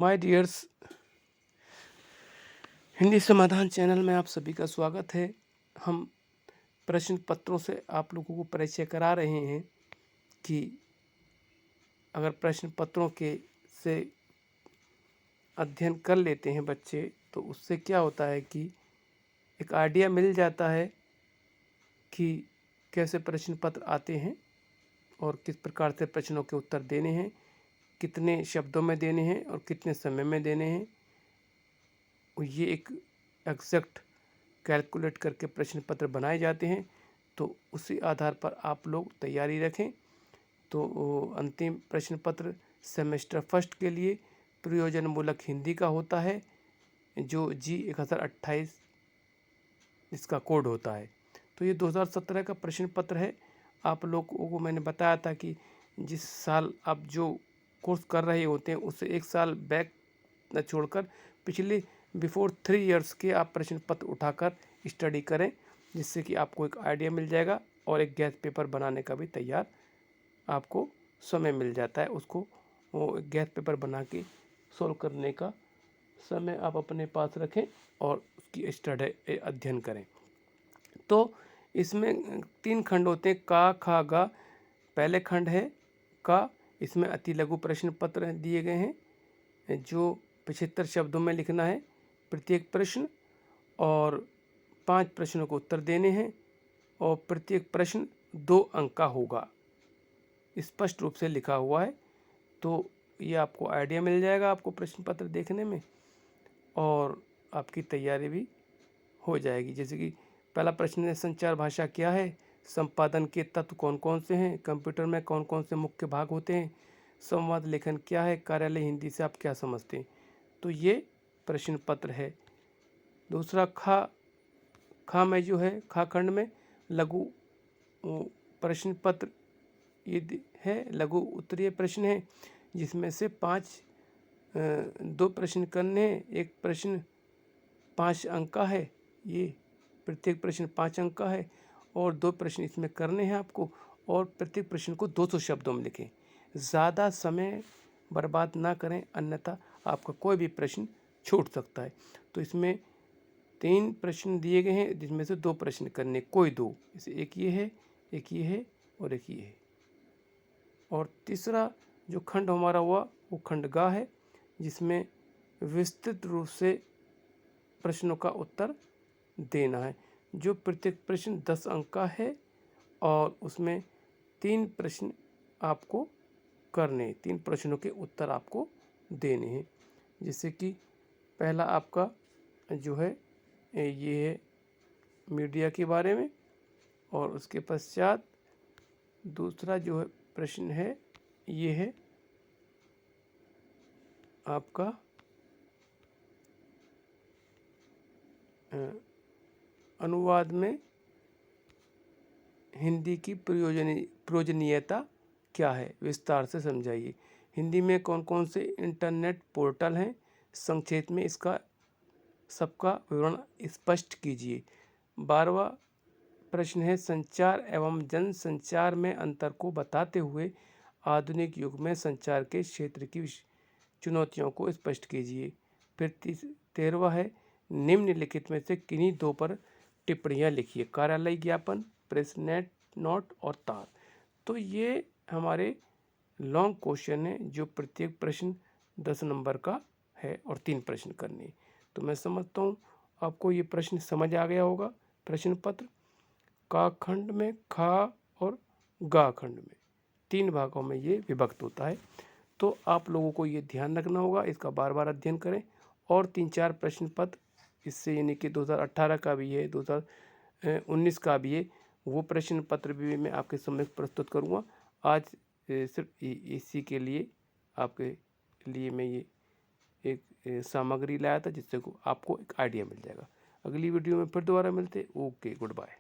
My dears, Hindi समाधान channel में आप सभी का स्वागत है। हम प्रश्न पत्रों से आप लोगों को परिचय करा रहे हैं कि अगर प्रश्न पत्रों के से अध्ययन कर लेते हैं बच्चे तो उससे क्या होता है कि एक आइडिया मिल जाता है कि कैसे प्रश्न पत्र आते हैं और किस प्रकार से प्रश्नों के उत्तर देने हैं, कितने शब्दों में देने हैं और कितने समय में देने हैं। ये एक एग्जैक्ट कैलकुलेट करके प्रश्न पत्र बनाए जाते हैं, तो उसी आधार पर आप लोग तैयारी रखें। तो अंतिम प्रश्न पत्र सेमेस्टर फर्स्ट के लिए प्रयोजनमूलक हिंदी का होता है, जो G1028 इसका कोड होता है। तो ये 2017 का प्रश्न पत्र है। आप लोगों को मैंने बताया था कि जिस साल आप जो कोर्स कर रहे होते हैं उससे एक साल बैक न छोड़कर पिछले बिफोर 3 इयर्स के आप प्रश्न पत्र उठाकर स्टडी करें, जिससे कि आपको एक आइडिया मिल जाएगा और एक गैस पेपर बनाने का भी तैयार आपको समय मिल जाता है। उसको वो गैस पेपर बना के सॉल्व करने का समय आप अपने पास रखें और उसकी स्टडी अध्ययन करें। तो इसमें 3 खंड होते हैं, का, खा, गा। पहले खंड है का। इसमें अति लघु प्रश्न पत्र दिए गए हैं जो 75 शब्दों में लिखना है प्रत्येक प्रश्न, और 5 प्रश्नों को उत्तर देने हैं और प्रत्येक प्रश्न 2 अंक का होगा। स्पष्ट रूप से लिखा हुआ है, तो ये आपको आइडिया मिल जाएगा आपको प्रश्न पत्र देखने में और आपकी तैयारी भी हो जाएगी। जैसे कि पहला प्रश्न है, संचार भाषा क्या है, संपादन के तत्व कौन कौन से हैं, कंप्यूटर में कौन कौन से मुख्य भाग होते हैं, संवाद लेखन क्या है, कार्यालय हिंदी से आप क्या समझते हैं। तो ये प्रश्न पत्र है। दूसरा खा में जो है, खा खंड में लघु प्रश्न पत्र ये है, लघु उत्तरीय प्रश्न है, जिसमें से 2 प्रश्न करने हैं। एक प्रश्न 5 अंक का है, ये प्रत्येक प्रश्न 5 अंक का है और 2 प्रश्न इसमें करने हैं आपको, और प्रत्येक प्रश्न को 200 शब्दों में लिखें। ज़्यादा समय बर्बाद ना करें, अन्यथा आपका कोई भी प्रश्न छूट सकता है। तो इसमें 3 प्रश्न दिए गए हैं, जिसमें से 2 प्रश्न करने, कोई 2, जैसे एक ये है, एक ये है और एक ये है। और तीसरा जो खंड हमारा हुआ वो खंड गा है, जिसमें विस्तृत रूप से प्रश्नों का उत्तर देना है, जो प्रत्येक प्रश्न 10 अंक का है और उसमें 3 प्रश्न आपको करने, 3 प्रश्नों के उत्तर आपको देने हैं। जैसे कि पहला आपका जो है ये है मीडिया के बारे में, और उसके पश्चात दूसरा जो है प्रश्न है ये है आपका अनुवाद में हिंदी की प्रयोजनीयता क्या है, विस्तार से समझाइए। हिंदी में कौन कौन से इंटरनेट पोर्टल हैं, संक्षेप में इसका सबका विवरण स्पष्ट कीजिए। 12वां प्रश्न है, संचार एवं जन संचार में अंतर को बताते हुए आधुनिक युग में संचार के क्षेत्र की चुनौतियों को स्पष्ट कीजिए। फिर 13वां है, निम्नलिखित में से किन्हीं 2 पर टिप्पणियाँ लिखिए, कार्यालय ज्ञापन, प्रेस नेट नोट और तार। तो ये हमारे लॉन्ग क्वेश्चन है, जो प्रत्येक प्रश्न 10 नंबर का है और 3 प्रश्न करने। तो मैं समझता हूँ आपको ये प्रश्न समझ आ गया होगा। प्रश्न पत्र का खंड में, खा और गा खंड में 3 भागों में ये विभक्त होता है। तो आप लोगों को ये ध्यान रखना होगा, इसका बार बार अध्ययन करें। और 3-4 प्रश्न पत्र इससे, यानी कि 2018 का भी है, 2019 का भी है, वो प्रश्न पत्र भी मैं आपके समक्ष प्रस्तुत करूँगा। आज सिर्फ इसी के लिए आपके लिए मैं ये एक सामग्री लाया था, जिससे आपको एक आइडिया मिल जाएगा। अगली वीडियो में फिर दोबारा मिलते। Okay, good bye.